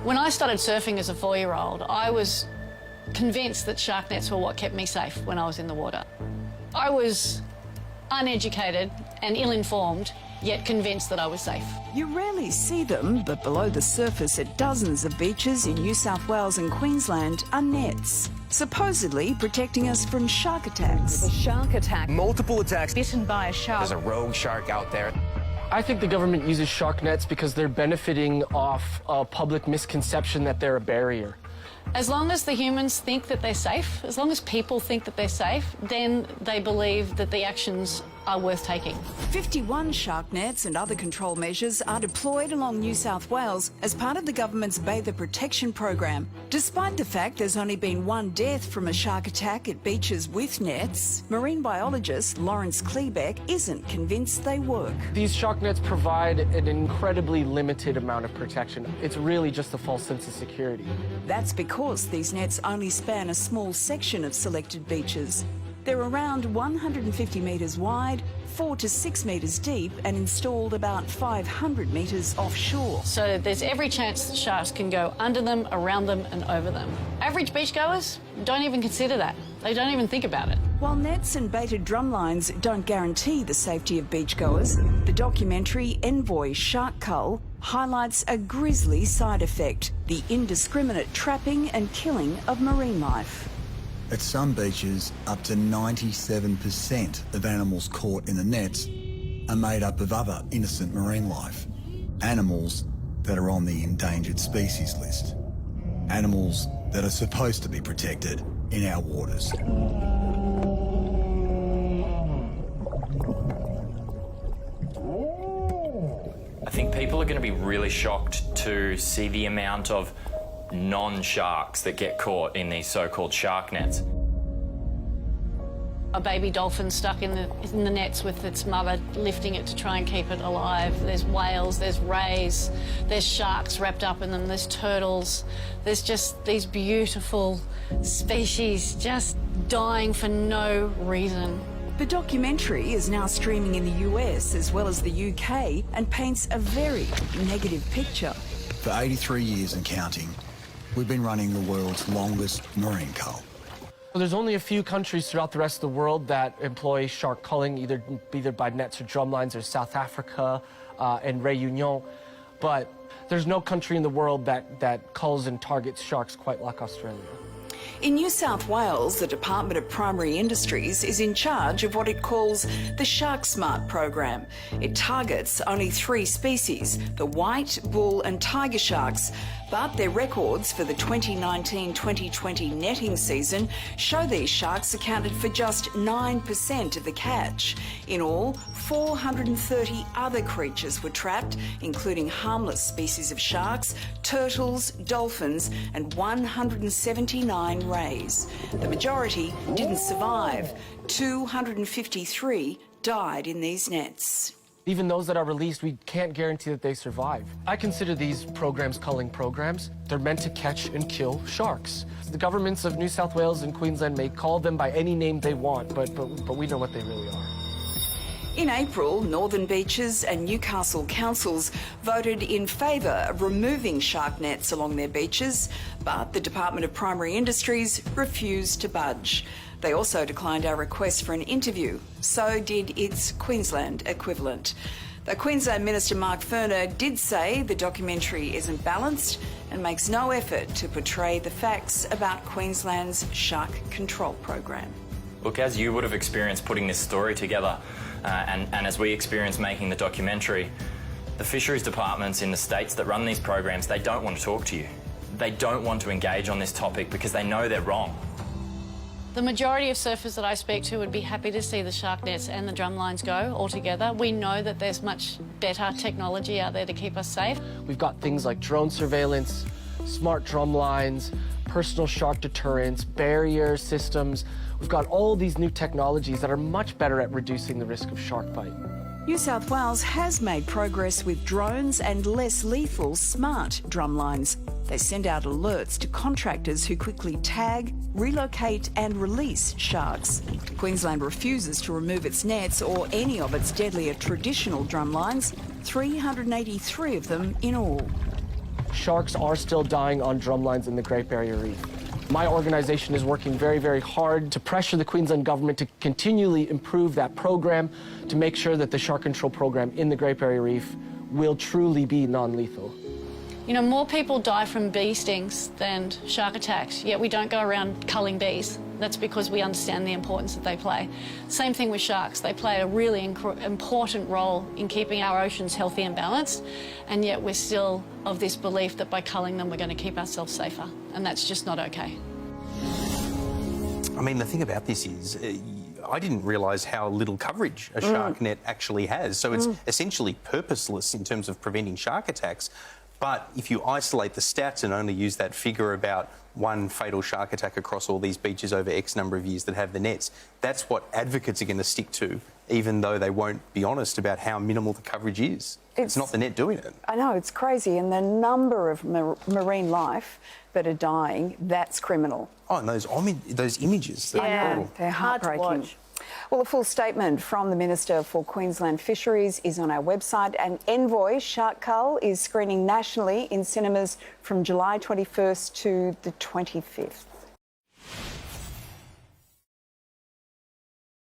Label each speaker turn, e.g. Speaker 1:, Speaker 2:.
Speaker 1: When I started surfing as a 4-year-old, I was convinced that shark nets were what kept me safe when I was in the water. I was uneducated and ill-informed, yet convinced that I was safe.
Speaker 2: You rarely see them, but below the surface at dozens of beaches in New South Wales and Queensland are nets, supposedly protecting us from shark attacks.
Speaker 3: A shark attack.
Speaker 4: Multiple attacks.
Speaker 3: Bitten by a shark.
Speaker 4: There's a rogue shark out there.
Speaker 5: I think the government uses shark nets because they're benefiting off a public misconception that they're a barrier.
Speaker 1: As long as the humans think that they're safe, as long as people think that they're safe, then they believe that the actions are worth taking.
Speaker 2: 51 shark nets and other control measures are deployed along New South Wales as part of the government's bather protection program. Despite the fact there's only been one death from a shark attack at beaches with nets, marine biologist Chlebeck isn't convinced they work.
Speaker 5: These shark nets provide an incredibly limited amount of protection. It's really just a false sense of security.
Speaker 2: That's because these nets only span a small section of selected beaches. They're around 150 metres wide, 4 to 6 metres deep, and installed about 500 metres offshore.
Speaker 1: So there's every chance that sharks can go under them, around them and over them. Average beachgoers don't even consider that. They don't even think about it.
Speaker 2: While nets and baited drumlines don't guarantee the safety of beachgoers, the documentary Envoy Shark Cull highlights a grisly side effect: the indiscriminate trapping and killing of marine life.
Speaker 6: At some beaches, up to 97% of animals caught in the nets are made up of other innocent marine life. Animals that are on the endangered species list. Animals that are supposed to be protected in our waters.
Speaker 7: I think people are going to be really shocked to see the amount of non-sharks that get caught in these so-called shark nets.
Speaker 1: A baby dolphin stuck in the nets with its mother lifting it to try and keep it alive. There's whales, there's rays, there's sharks wrapped up in them, there's turtles. There's just these beautiful species just dying for no reason.
Speaker 2: The documentary is now streaming in the US as well as the UK and paints a very negative picture.
Speaker 6: For 83 years and counting, we've been running the world's longest marine cull.
Speaker 5: Well, there's only a few countries throughout the rest of the world that employ shark culling, either by nets or drumlines. There's South Africa and Réunion, but there's no country in the world that culls and targets sharks quite like Australia.
Speaker 2: In New South Wales, the Department of Primary Industries is in charge of what it calls the Shark Smart program. It targets only 3 species, the white, bull and tiger sharks, but their records for the 2019-2020 netting season show these sharks accounted for just 9% of the catch. In all, 430 other creatures were trapped, including harmless species of sharks, turtles, dolphins and 179 rays. The majority didn't survive. 253 died in these nets.
Speaker 5: Even those that are released, we can't guarantee that they survive. I consider these programs culling programs. They're meant to catch and kill sharks. The governments of New South Wales and Queensland may call them by any name they want, but we know what they really are.
Speaker 2: In April, Northern Beaches and Newcastle councils voted in favour of removing shark nets along their beaches, but the Department of Primary Industries refused to budge. They also declined our request for an interview. So did its Queensland equivalent. The Queensland Minister Mark Furner did say the documentary isn't balanced and makes no effort to portray the facts about Queensland's shark control program.
Speaker 7: Look, as you would have experienced putting this story together, and as we experienced making the documentary, the fisheries departments in the states that run these programs, they don't want to talk to you. They don't want to engage on this topic because they know they're wrong.
Speaker 1: The majority of surfers that I speak to would be happy to see the shark nets and the drumlines go altogether. We know that there's much better technology out there to keep us safe.
Speaker 5: We've got things like drone surveillance, smart drumlines, personal shark deterrents, barrier systems. We've got all these new technologies that are much better at reducing the risk of shark bite.
Speaker 2: New South Wales has made progress with drones and less lethal smart drumlines. They send out alerts to contractors who quickly tag, relocate and release sharks. Queensland refuses to remove its nets or any of its deadlier traditional drumlines, 383 of them in all.
Speaker 5: sharks are still dying on drumlines in the Great Barrier Reef. My organisation is working very, very hard to pressure the Queensland government to continually improve that program to make sure that the shark control program in the Great Barrier Reef will truly be non-lethal.
Speaker 1: You know, more people die from bee stings than shark attacks, yet we don't go around culling bees. That's because we understand the importance that they play. Same thing with sharks. They play a really important role in keeping our oceans healthy and balanced, and yet we're still of this belief that by culling them we're going to keep ourselves safer, and that's just not okay.
Speaker 3: I mean, the thing about this is, I didn't realise how little coverage a shark net actually has. So it's essentially purposeless in terms of preventing shark attacks. But if you isolate the stats and only use that figure about one fatal shark attack across all these beaches over X number of years that have the nets, that's what advocates are going to stick to, even though they won't be honest about how minimal the coverage is. It's not the net doing it.
Speaker 2: I know, it's crazy. And the number of marine life that are dying, that's criminal.
Speaker 3: Oh, and those images, they're brutal.
Speaker 2: They're
Speaker 1: Hard to
Speaker 2: heartbreaking.
Speaker 1: watch.
Speaker 2: Well, a full statement from the Minister for Queensland Fisheries is on our website, and Envoy Shark Cull is screening nationally in cinemas from July 21st to the 25th.